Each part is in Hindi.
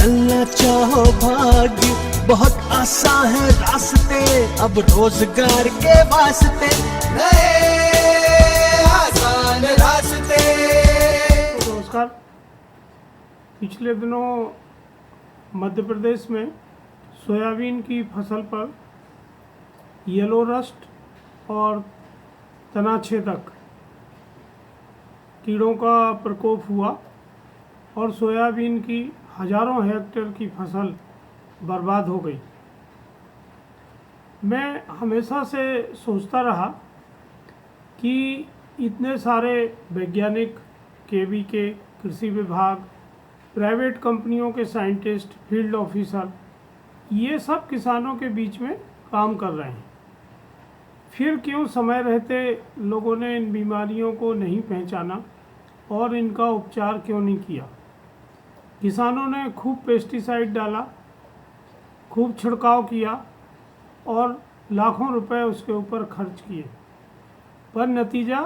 बदलना चाहो भाग्य, बहुत आसान है रास्ते, अब रोजगार के वास्ते नए आसान रास्ते। नमस्कार। पिछले दिनों मध्य प्रदेश में सोयाबीन की फसल पर येलो रस्ट और तनाछेदक कीड़ों का प्रकोप हुआ और सोयाबीन की हजारों हेक्टेयर की फसल बर्बाद हो गई। मैं हमेशा से सोचता रहा कि इतने सारे वैज्ञानिक, केवीके, कृषि विभाग, प्राइवेट कंपनियों के साइंटिस्ट, फील्ड ऑफिसर, ये सब किसानों के बीच में काम कर रहे हैं, फिर क्यों समय रहते लोगों ने इन बीमारियों को नहीं पहचाना और इनका उपचार क्यों नहीं किया। किसानों ने खूब पेस्टिसाइड डाला, खूब छिड़काव किया और लाखों रुपए उसके ऊपर खर्च किए, पर नतीजा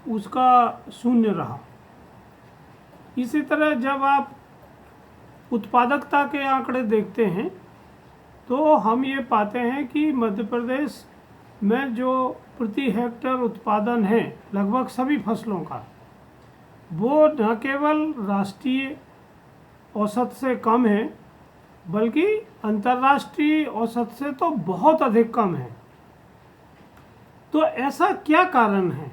उसका शून्य रहा। इसी तरह जब आप उत्पादकता के आंकड़े देखते हैं तो हम ये पाते हैं कि मध्य प्रदेश में जो प्रति हेक्टेयर उत्पादन है लगभग सभी फसलों का, वो न केवल राष्ट्रीय औसत से कम है बल्कि अंतर्राष्ट्रीय औसत से तो बहुत अधिक कम है। तो ऐसा क्या कारण है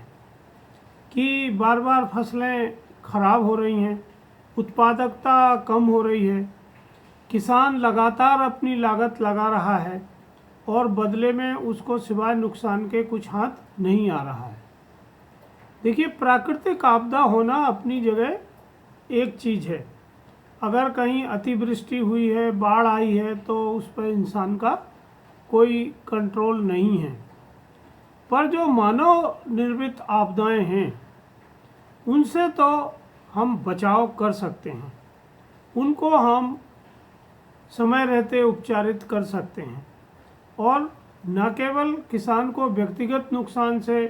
कि बार बार फसलें खराब हो रही हैं, उत्पादकता कम हो रही है, किसान लगातार अपनी लागत लगा रहा है और बदले में उसको सिवाय नुकसान के कुछ हाथ नहीं आ रहा है। देखिए, प्राकृतिक आपदा होना अपनी जगह एक चीज़ है। अगर कहीं अतिवृष्टि हुई है, बाढ़ आई है, तो उस पर इंसान का कोई कंट्रोल नहीं है, पर जो मानव निर्मित आपदाएं हैं उनसे तो हम बचाव कर सकते हैं, उनको हम समय रहते उपचारित कर सकते हैं और न केवल किसान को व्यक्तिगत नुकसान से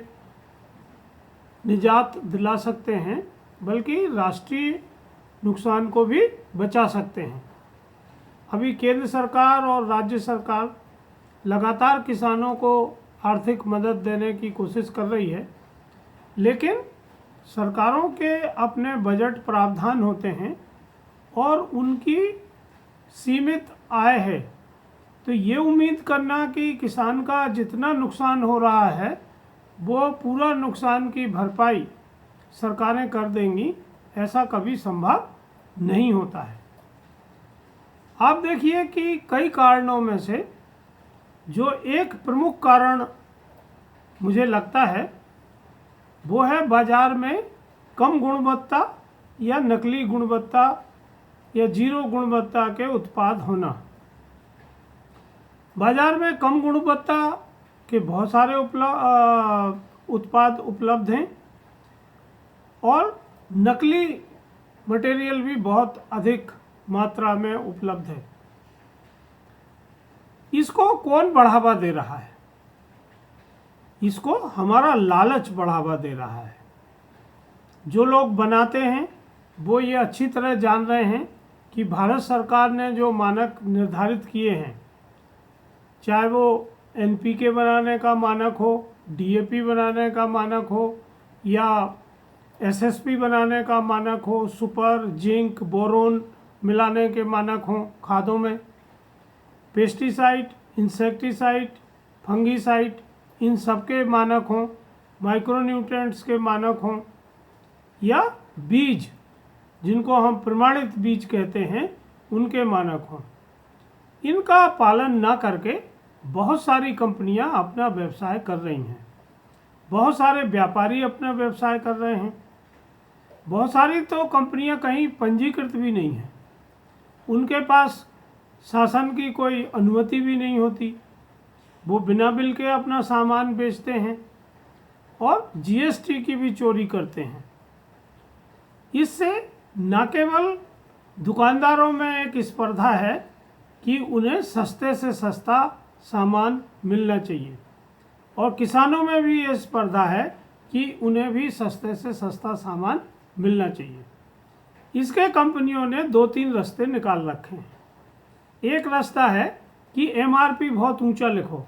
निजात दिला सकते हैं बल्कि राष्ट्रीय नुकसान को भी बचा सकते हैं। अभी केंद्र सरकार और राज्य सरकार लगातार किसानों को आर्थिक मदद देने की कोशिश कर रही है, लेकिन सरकारों के अपने बजट प्रावधान होते हैं और उनकी सीमित आय है, तो ये उम्मीद करना कि किसान का जितना नुकसान हो रहा है वो पूरा नुकसान की भरपाई सरकारें कर देंगी, ऐसा कभी संभव नहीं होता है। आप देखिए कि कई कारणों में से जो एक प्रमुख कारण मुझे लगता है वो है बाजार में कम गुणवत्ता या नकली गुणवत्ता या जीरो गुणवत्ता के उत्पाद होना। बाजार में कम गुणवत्ता के बहुत सारे उत्पाद उपलब्ध हैं और नकली मटेरियल भी बहुत अधिक मात्रा में उपलब्ध है। इसको कौन बढ़ावा दे रहा है? इसको हमारा लालच बढ़ावा दे रहा है। जो लोग बनाते हैं वो ये अच्छी तरह जान रहे हैं कि भारत सरकार ने जो मानक निर्धारित किए हैं, चाहे वो एनपीके बनाने का मानक हो, डीएपी बनाने का मानक हो या एसएसपी बनाने का मानक हो, सुपर, जिंक, बोरोन मिलाने के मानक हों खादों में, पेस्टिसाइड, इंसेक्टिसाइड, फंगीसाइड, इन सब के मानक हों, माइक्रोन्यूट्रिएंट्स के मानक हों या बीज जिनको हम प्रमाणित बीज कहते हैं उनके मानक हों, इनका पालन ना करके बहुत सारी कंपनियां अपना व्यवसाय कर रही हैं, बहुत सारे व्यापारी अपना व्यवसाय कर रहे हैं, बहुत सारी तो कंपनियां कहीं पंजीकृत भी नहीं हैं, उनके पास शासन की कोई अनुमति भी नहीं होती, वो बिना बिल के अपना सामान बेचते हैं और जीएसटी की भी चोरी करते हैं। इससे न केवल दुकानदारों में एक स्पर्धा है कि उन्हें सस्ते से सस्ता सामान मिलना चाहिए और किसानों में भी ये स्पर्धा है कि उन्हें भी सस्ते से सस्ता सामान मिलना चाहिए। इसके कंपनियों ने 2-3 रास्ते निकाल रखे हैं। एक रास्ता है कि एमआरपी बहुत ऊंचा लिखो।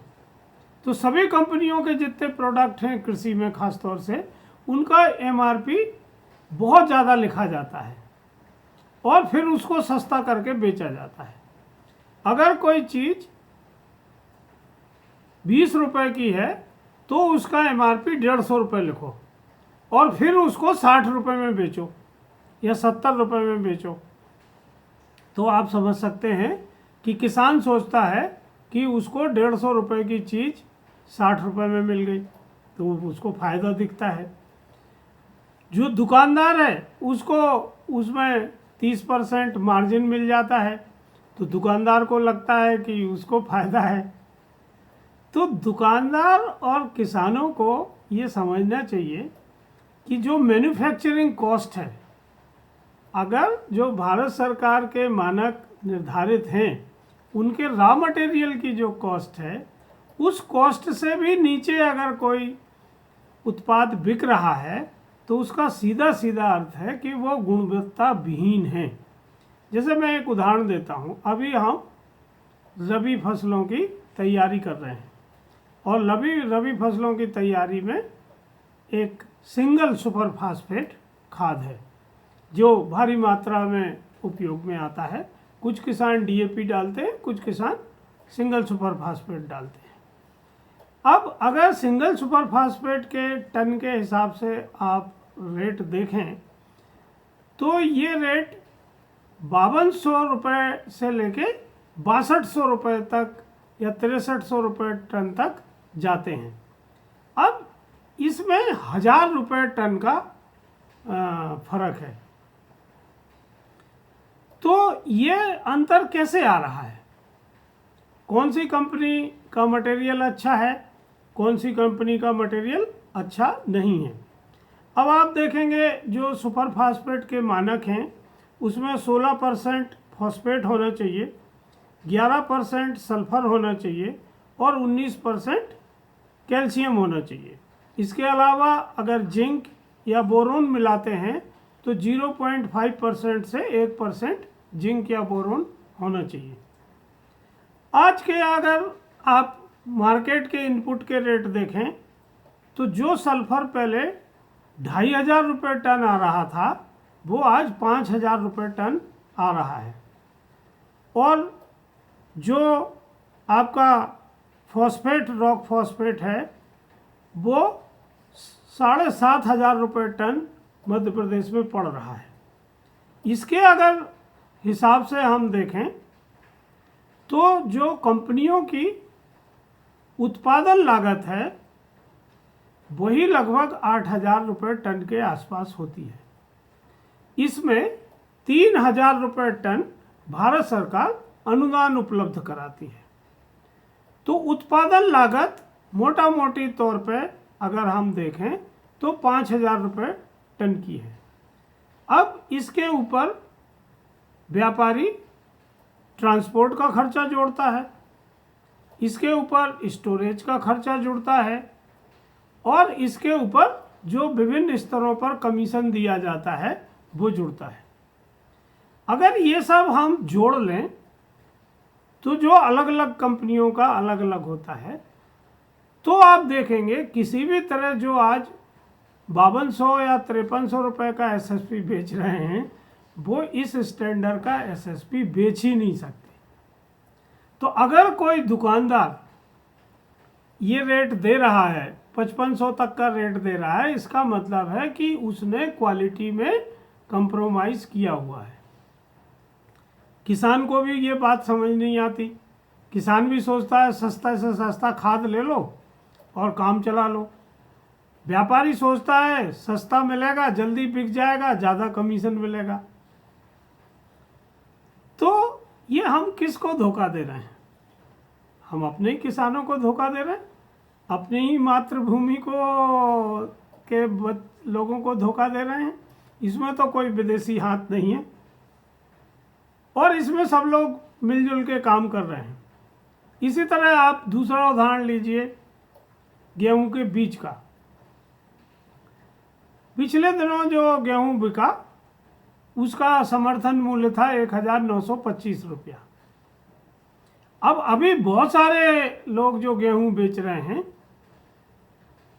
तो सभी कंपनियों के जितने प्रोडक्ट हैं कृषि में खास तौर से, उनका एमआरपी बहुत ज़्यादा लिखा जाता है और फिर उसको सस्ता करके बेचा जाता है। अगर कोई चीज़ 20 रुपए की है तो उसका एमआरपी 150 रुपये लिखो और फिर उसको 60 रुपये में बेचो या 70 रुपये में बेचो। तो आप समझ सकते हैं कि किसान सोचता है कि उसको 150 रुपये की चीज़ 60 रुपये में मिल गई, तो उसको फ़ायदा दिखता है। जो दुकानदार है उसको उसमें 30% मार्जिन मिल जाता है, तो दुकानदार को लगता है कि उसको फ़ायदा है। तो दुकानदार और किसानों को ये समझना चाहिए कि जो मैन्युफैक्चरिंग कॉस्ट है, अगर जो भारत सरकार के मानक निर्धारित हैं उनके रॉ मटेरियल की जो कॉस्ट है, उस कॉस्ट से भी नीचे अगर कोई उत्पाद बिक रहा है तो उसका सीधा सीधा अर्थ है कि वो गुणवत्ता विहीन है। जैसे मैं एक उदाहरण देता हूँ, अभी हम रबी फसलों की तैयारी कर रहे हैं और रबी फसलों की तैयारी में एक सिंगल सुपर फास्फेट खाद है जो भारी मात्रा में उपयोग में आता है। कुछ किसान डीएपी डालते हैं, कुछ किसान सिंगल सुपर फास्फेट डालते हैं। अब अगर सिंगल सुपर फास्फेट के टन के हिसाब से आप रेट देखें तो ये रेट 5200 रुपये से लेके 6200 रुपये तक या 6300 रुपये टन तक जाते हैं। अब इसमें 1000 रुपये टन का फर्क है। तो ये अंतर कैसे आ रहा है? कौन सी कंपनी का मटेरियल अच्छा है, कौन सी कंपनी का मटेरियल अच्छा नहीं है? अब आप देखेंगे जो सुपर फास्फेट के मानक हैं उसमें 16% फॉस्फेट होना चाहिए, 11% सल्फर होना चाहिए और 19% कैल्शियम होना चाहिए। इसके अलावा अगर जिंक या बोरोन मिलाते हैं तो 0.5% से 1% जिंक या बोरोन होना चाहिए। आज के अगर आप मार्केट के इनपुट के रेट देखें तो जो सल्फर पहले 2500 रुपये टन आ रहा था वो आज 5000 रुपये टन आ रहा है, और जो आपका फॉस्फेट रॉक फॉस्फेट है वो 7500 रुपये टन मध्य प्रदेश में पड़ रहा है। इसके अगर हिसाब से हम देखें तो जो कंपनियों की उत्पादन लागत है वही लगभग 8000 रुपये टन के आसपास होती है। इसमें 3000 रुपये टन भारत सरकार अनुदान उपलब्ध कराती है। तो उत्पादन लागत मोटा मोटी तौर पे अगर हम देखें तो 5000 रुपये टन की है। अब इसके ऊपर व्यापारी ट्रांसपोर्ट का खर्चा जोड़ता है, इसके ऊपर स्टोरेज का खर्चा जुड़ता है और इसके ऊपर जो विभिन्न स्तरों पर कमीशन दिया जाता है वो जुड़ता है। अगर ये सब हम जोड़ लें तो जो अलग अलग कंपनियों का अलग अलग होता है, तो आप देखेंगे किसी भी तरह जो आज 5200 या 5300 रुपये का एसएसपी बेच रहे हैं वो इस स्टैंडर्ड का एसएसपी बेच ही नहीं सकते। तो अगर कोई दुकानदार ये रेट दे रहा है, 5500 तक का रेट दे रहा है, इसका मतलब है कि उसने क्वालिटी में कंप्रोमाइज़ किया हुआ है। किसान को भी ये बात समझ नहीं आती। किसान भी सोचता है सस्ता से सस्ता खाद ले लो और काम चला लो। व्यापारी सोचता है सस्ता मिलेगा, जल्दी बिक जाएगा, ज़्यादा कमीशन मिलेगा। तो ये हम किसको धोखा दे रहे हैं? हम अपने ही किसानों को धोखा दे रहे हैं, अपनी ही मातृभूमि को के लोगों को धोखा दे रहे हैं। इसमें तो कोई विदेशी हाथ नहीं है और इसमें सब लोग मिलजुल के काम कर रहे हैं। इसी तरह आप दूसरा उदाहरण लीजिए गेहूं के बीज का। पिछले दिनों जो गेहूं बिका उसका समर्थन मूल्य था 1925 रुपया। अब अभी बहुत सारे लोग जो गेहूं बेच रहे हैं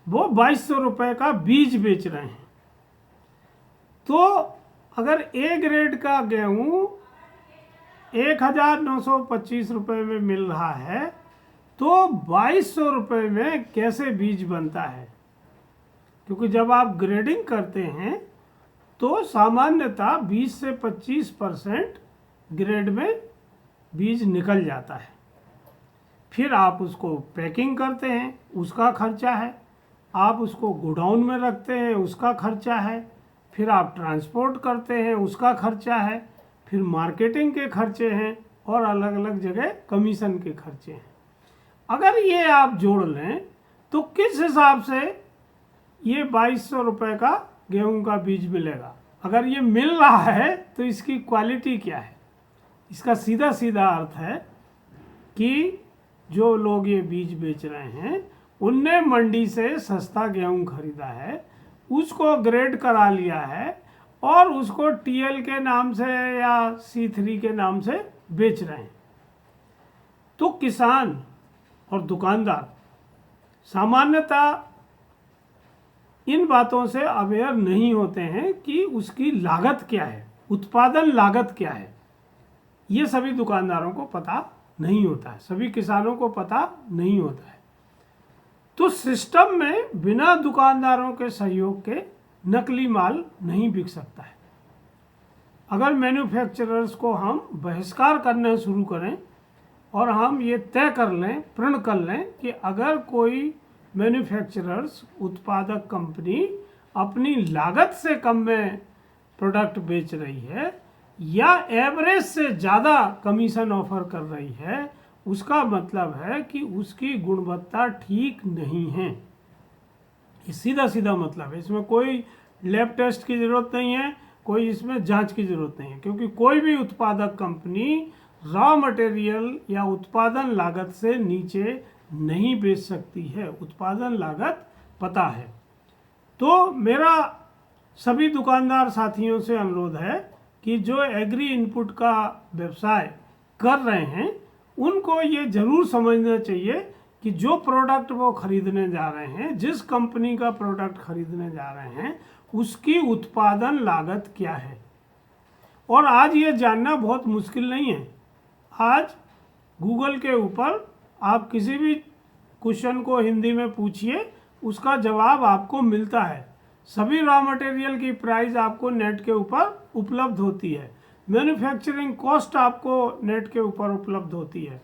वो 2200 रुपये का बीज बेच रहे हैं। तो अगर ए ग्रेड का गेहूं 1925 रुपये में मिल रहा है तो 2200 रुपये में कैसे बीज बनता है? क्योंकि जब आप ग्रेडिंग करते हैं तो सामान्यतः 20 से 25% ग्रेड में बीज निकल जाता है। फिर आप उसको पैकिंग करते हैं, उसका खर्चा है। आप उसको गोडाउन में रखते हैं, उसका खर्चा है। फिर आप ट्रांसपोर्ट करते हैं, उसका खर्चा है। फिर मार्केटिंग के खर्चे हैं और अलग अलग जगह कमीशन के खर्चे हैं। अगर ये आप जोड़ लें तो किस हिसाब से ये 2200 रुपये का गेहूं का बीज मिलेगा? अगर ये मिल रहा है तो इसकी क्वालिटी क्या है? इसका सीधा सीधा अर्थ है कि जो लोग ये बीज बेच रहे हैं उनने मंडी से सस्ता गेहूं खरीदा है, उसको ग्रेड करा लिया है और उसको टीएल के नाम से या C3 के नाम से बेच रहे हैं। तो किसान और दुकानदार सामान्यतः इन बातों से अवेयर नहीं होते हैं कि उसकी लागत क्या है, उत्पादन लागत क्या है। ये सभी दुकानदारों को पता नहीं होता है, सभी किसानों को पता नहीं होता है। तो सिस्टम में बिना दुकानदारों के सहयोग के नकली माल नहीं बिक सकता है। अगर मैन्युफैक्चरर्स को हम बहिष्कार करना शुरू करें और हम ये तय कर लें, प्रण कर लें कि अगर कोई मैन्युफैक्चरर्स उत्पादक कंपनी अपनी लागत से कम में प्रोडक्ट बेच रही है या एवरेज से ज़्यादा कमीशन ऑफर कर रही है, उसका मतलब है कि उसकी गुणवत्ता ठीक नहीं है। ये सीधा सीधा मतलब है। इसमें कोई लैब टेस्ट की ज़रूरत नहीं है, कोई इसमें जांच की ज़रूरत नहीं है, क्योंकि कोई भी उत्पादक कंपनी रॉ मटेरियल या उत्पादन लागत से नीचे नहीं बेच सकती है। उत्पादन लागत पता है। तो मेरा सभी दुकानदार साथियों से अनुरोध है कि जो एग्री इनपुट का व्यवसाय कर रहे हैं उनको ये जरूर समझना चाहिए कि जो प्रोडक्ट वो खरीदने जा रहे हैं, जिस कंपनी का प्रोडक्ट खरीदने जा रहे हैं, उसकी उत्पादन लागत क्या है। और आज ये जानना बहुत मुश्किल नहीं है। आज गूगल के ऊपर आप किसी भी क्वेश्चन को हिंदी में पूछिए, उसका जवाब आपको मिलता है। सभी रॉ मटेरियल की प्राइस आपको नेट के ऊपर उपलब्ध होती है। मैन्युफैक्चरिंग कॉस्ट आपको नेट के ऊपर उपलब्ध होती है।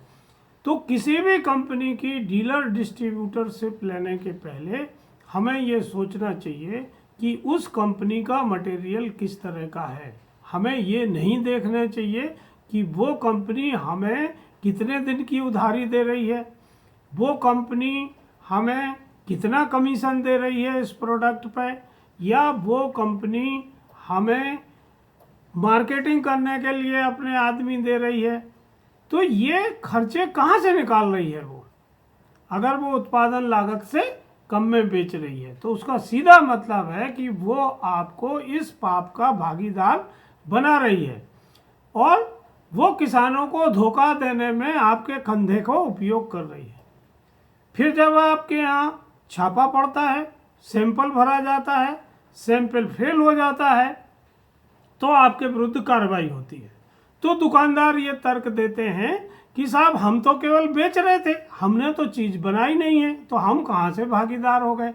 तो किसी भी कंपनी की डीलर डिस्ट्रीब्यूटरशिप लेने के पहले हमें ये सोचना चाहिए कि उस कंपनी का मटेरियल किस तरह का है। हमें ये नहीं देखना चाहिए कि वो कंपनी हमें कितने दिन की उधारी दे रही है, वो कंपनी हमें कितना कमीशन दे रही है इस प्रोडक्ट पे, या वो कंपनी हमें मार्केटिंग करने के लिए अपने आदमी दे रही है। तो ये खर्चे कहाँ से निकाल रही है वो? अगर वो उत्पादन लागत से कम में बेच रही है तो उसका सीधा मतलब है कि वो आपको इस पाप का भागीदार बना रही है और वो किसानों को धोखा देने में आपके कंधे को उपयोग कर रही है। फिर जब आपके यहाँ छापा पड़ता है, सैंपल भरा जाता है, सैंपल फेल हो जाता है तो आपके विरुद्ध कार्रवाई होती है। तो दुकानदार ये तर्क देते हैं कि साहब हम तो केवल बेच रहे थे, हमने तो चीज़ बनाई नहीं है, तो हम कहाँ से भागीदार हो गए।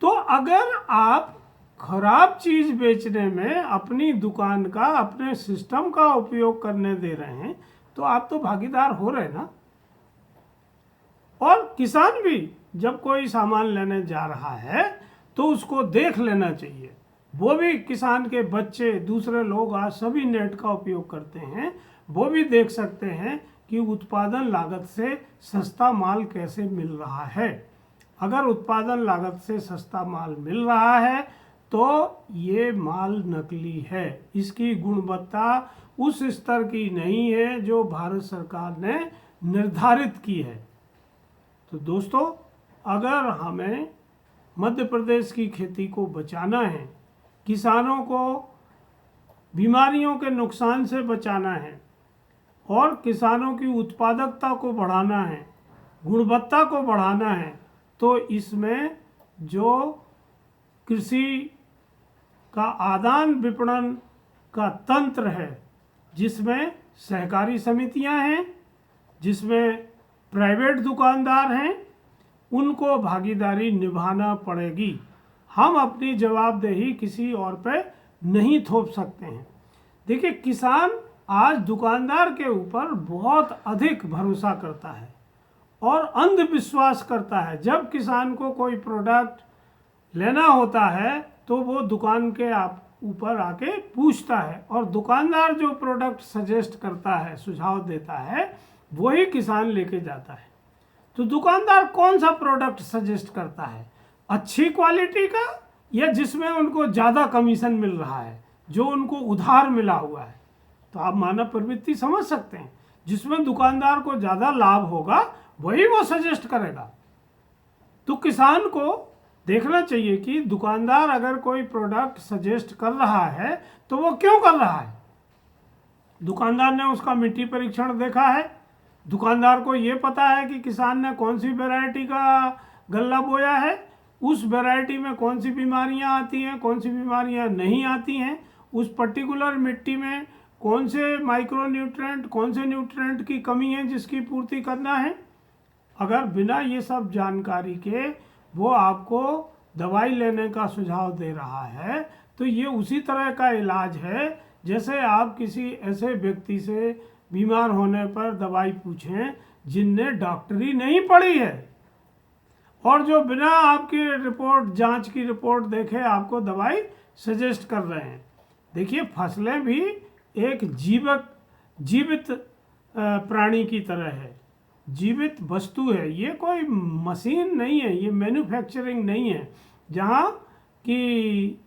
तो अगर आप खराब चीज़ बेचने में अपनी दुकान का, अपने सिस्टम का उपयोग करने दे रहे हैं तो आप तो भागीदार हो रहे ना। और किसान भी जब कोई सामान लेने जा रहा है तो उसको देख लेना चाहिए। वो भी, किसान के बच्चे, दूसरे लोग आज सभी नेट का उपयोग करते हैं, वो भी देख सकते हैं कि उत्पादन लागत से सस्ता माल कैसे मिल रहा है। अगर उत्पादन लागत से सस्ता माल मिल रहा है तो ये माल नकली है, इसकी गुणवत्ता उस स्तर की नहीं है जो भारत सरकार ने निर्धारित की है। तो दोस्तों, अगर हमें मध्य प्रदेश की खेती को बचाना है, किसानों को बीमारियों के नुकसान से बचाना है और किसानों की उत्पादकता को बढ़ाना है, गुणवत्ता को बढ़ाना है, तो इसमें जो कृषि का आदान विपणन का तंत्र है, जिसमें सहकारी समितियां हैं, जिसमें प्राइवेट दुकानदार हैं, उनको भागीदारी निभाना पड़ेगी। हम अपनी जवाबदेही किसी और पे नहीं थोप सकते हैं। देखिए, किसान आज दुकानदार के ऊपर बहुत अधिक भरोसा करता है और अंधविश्वास करता है। जब किसान को कोई प्रोडक्ट लेना होता है तो वो दुकान के ऊपर आके पूछता है, और दुकानदार जो प्रोडक्ट सजेस्ट करता है, सुझाव देता है, वही किसान लेके जाता है। तो दुकानदार कौन सा प्रोडक्ट सजेस्ट करता है? अच्छी क्वालिटी का, या जिसमें उनको ज़्यादा कमीशन मिल रहा है, जो उनको उधार मिला हुआ है? तो आप मानव प्रवृत्ति समझ सकते हैं, जिसमें दुकानदार को ज़्यादा लाभ होगा वही वो सजेस्ट करेगा। तो किसान को देखना चाहिए कि दुकानदार अगर कोई प्रोडक्ट सजेस्ट कर रहा है तो वो क्यों कर रहा है। दुकानदार ने उसका मिट्टी परीक्षण देखा है, दुकानदार को ये पता है कि किसान ने कौन सी वैरायटी का गल्ला बोया है, उस वैरायटी में कौन सी बीमारियां आती हैं, कौन सी बीमारियां नहीं आती हैं, उस पर्टिकुलर मिट्टी में कौन से माइक्रो न्यूट्रेंट, कौन से न्यूट्रेंट की कमी है जिसकी पूर्ति करना है। अगर बिना ये सब जानकारी के वो आपको दवाई लेने का सुझाव दे रहा है, तो ये उसी तरह का इलाज है जैसे आप किसी ऐसे व्यक्ति से बीमार होने पर दवाई पूछें जिनने डॉक्टरी नहीं पढ़ी है और जो बिना आपकी रिपोर्ट, जांच की रिपोर्ट देखे आपको दवाई सजेस्ट कर रहे हैं। देखिए, फसलें भी एक जीवित प्राणी की तरह है, जीवित वस्तु है। ये कोई मशीन नहीं है, ये मैन्युफैक्चरिंग नहीं है जहाँ की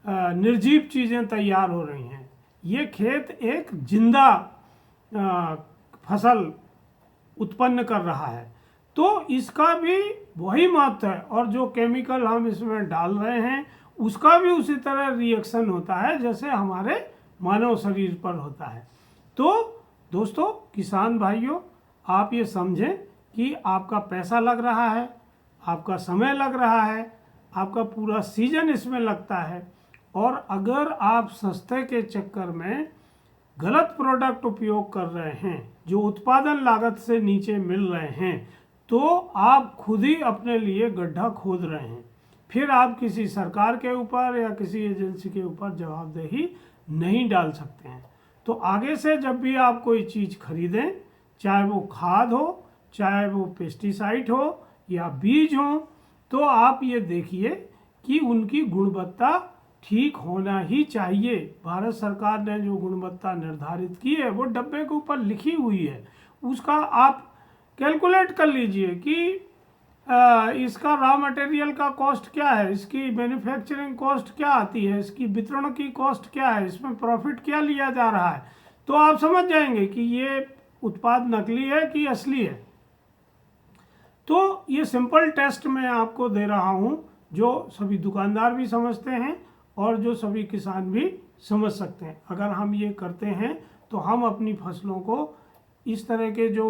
निर्जीव चीज़ें तैयार हो रही हैं। ये खेत एक जिंदा फसल उत्पन्न कर रहा है, तो इसका भी वही महत्व है, और जो केमिकल हम इसमें डाल रहे हैं उसका भी उसी तरह रिएक्शन होता है जैसे हमारे मानव शरीर पर होता है। तो दोस्तों, किसान भाइयों, आप ये समझें कि आपका पैसा लग रहा है, आपका समय लग रहा है, आपका पूरा सीजन इसमें लगता है, और अगर आप सस्ते के चक्कर में गलत प्रोडक्ट उपयोग कर रहे हैं जो उत्पादन लागत से नीचे मिल रहे हैं, तो आप खुद ही अपने लिए गड्ढा खोद रहे हैं। फिर आप किसी सरकार के ऊपर या किसी एजेंसी के ऊपर जवाबदेही नहीं डाल सकते हैं। तो आगे से जब भी आप कोई चीज़ खरीदें, चाहे वो खाद हो, चाहे वो पेस्टिसाइड हो या बीज हो, तो आप ये देखिए कि उनकी गुणवत्ता ठीक होना ही चाहिए। भारत सरकार ने जो गुणवत्ता निर्धारित की है वो डब्बे के ऊपर लिखी हुई है, उसका आप कैलकुलेट कर लीजिए कि इसका रॉ मटेरियल का कॉस्ट क्या है, इसकी मैन्युफैक्चरिंग कॉस्ट क्या आती है, इसकी वितरण की कॉस्ट क्या है, इसमें प्रॉफिट क्या लिया जा रहा है, तो आप समझ जाएंगे कि ये उत्पाद नकली है कि असली है। तो ये सिंपल टेस्ट मैं आपको दे रहा हूँ जो सभी दुकानदार भी समझते हैं और जो सभी किसान भी समझ सकते हैं। अगर हम ये करते हैं तो हम अपनी फसलों को इस तरह के जो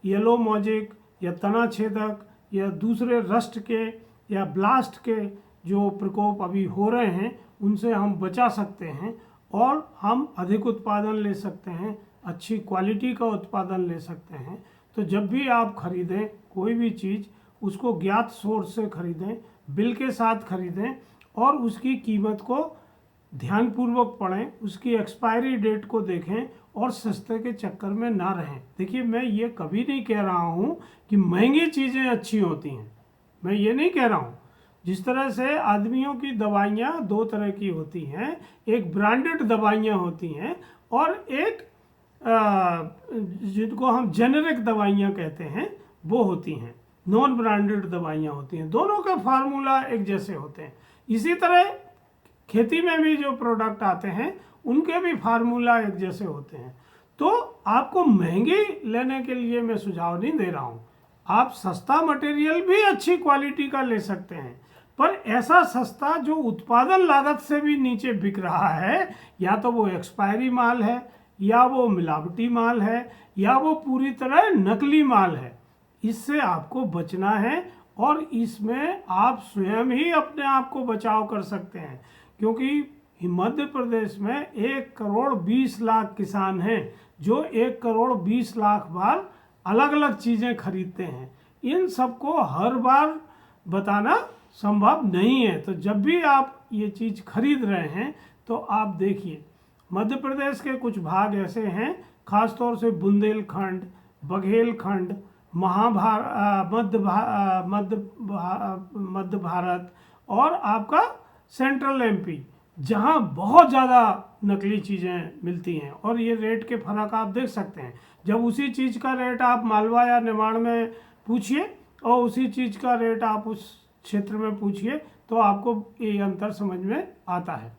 येलो मोजेक या तना छेदक या दूसरे रस्ट के या ब्लास्ट के जो प्रकोप अभी हो रहे हैं उनसे हम बचा सकते हैं, और हम अधिक उत्पादन ले सकते हैं, अच्छी क्वालिटी का उत्पादन ले सकते हैं। तो जब भी आप खरीदें कोई भी चीज़, उसको ज्ञात सोर्स से खरीदें, बिल के साथ खरीदें, और उसकी कीमत को ध्यानपूर्वक पढ़ें, उसकी एक्सपायरी डेट को देखें, और सस्ते के चक्कर में ना रहें। देखिए, मैं ये कभी नहीं कह रहा हूँ कि महंगी चीज़ें अच्छी होती हैं, मैं ये नहीं कह रहा हूँ। जिस तरह से आदमियों की दवाइयाँ दो तरह की होती हैं, एक ब्रांडेड दवाइयाँ होती हैं और एक जिनको हम जेनेरिक दवाइयाँ कहते हैं वो होती हैं, नॉन ब्रांडेड दवाइयाँ होती हैं। दोनों का फार्मूला एक जैसे होते हैं। इसी तरह खेती में भी जो प्रोडक्ट आते हैं उनके भी फार्मूला एक जैसे होते हैं। तो आपको महंगी लेने के लिए मैं सुझाव नहीं दे रहा हूँ, आप सस्ता मटेरियल भी अच्छी क्वालिटी का ले सकते हैं, पर ऐसा सस्ता जो उत्पादन लागत से भी नीचे बिक रहा है, या तो वो एक्सपायरी माल है, या वो मिलावटी माल है या वो पूरी तरह नकली माल है। इससे आपको बचना है और इसमें आप स्वयं ही अपने आप को बचाव कर सकते हैं, क्योंकि मध्य प्रदेश में 1,20,00,000 किसान हैं जो 1,20,00,000 बार अलग अलग चीज़ें खरीदते हैं। इन सबको हर बार बताना संभव नहीं है। तो जब भी आप ये चीज़ खरीद रहे हैं तो आप देखिए, मध्य प्रदेश के कुछ भाग ऐसे हैं, खासतौर से बुंदेलखंड, बघेलखंड, मध्य भारत और आपका सेंट्रल एमपी, जहां बहुत ज़्यादा नकली चीज़ें मिलती हैं। और ये रेट के फर्क आप देख सकते हैं। जब उसी चीज़ का रेट आप मालवा या निमाड़ में पूछिए और उसी चीज़ का रेट आप उस क्षेत्र में पूछिए तो आपको ये अंतर समझ में आता है।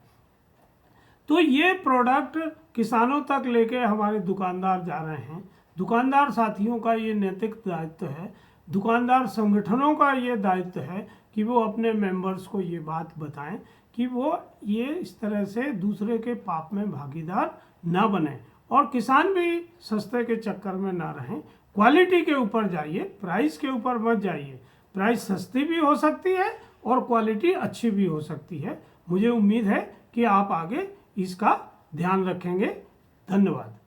तो ये प्रोडक्ट किसानों तक लेके हमारे दुकानदार जा रहे हैं। दुकानदार साथियों का ये नैतिक दायित्व है, दुकानदार संगठनों का ये दायित्व है कि वो अपने मेंबर्स को ये बात बताएं कि वो ये इस तरह से दूसरे के पाप में भागीदार ना बने और किसान भी सस्ते के चक्कर में ना रहें। क्वालिटी के ऊपर जाइए, प्राइस के ऊपर मत जाइए। प्राइस सस्ती भी हो सकती है और क्वालिटी अच्छी भी हो सकती है। मुझे उम्मीद है कि आप आगे इसका ध्यान रखेंगे। धन्यवाद।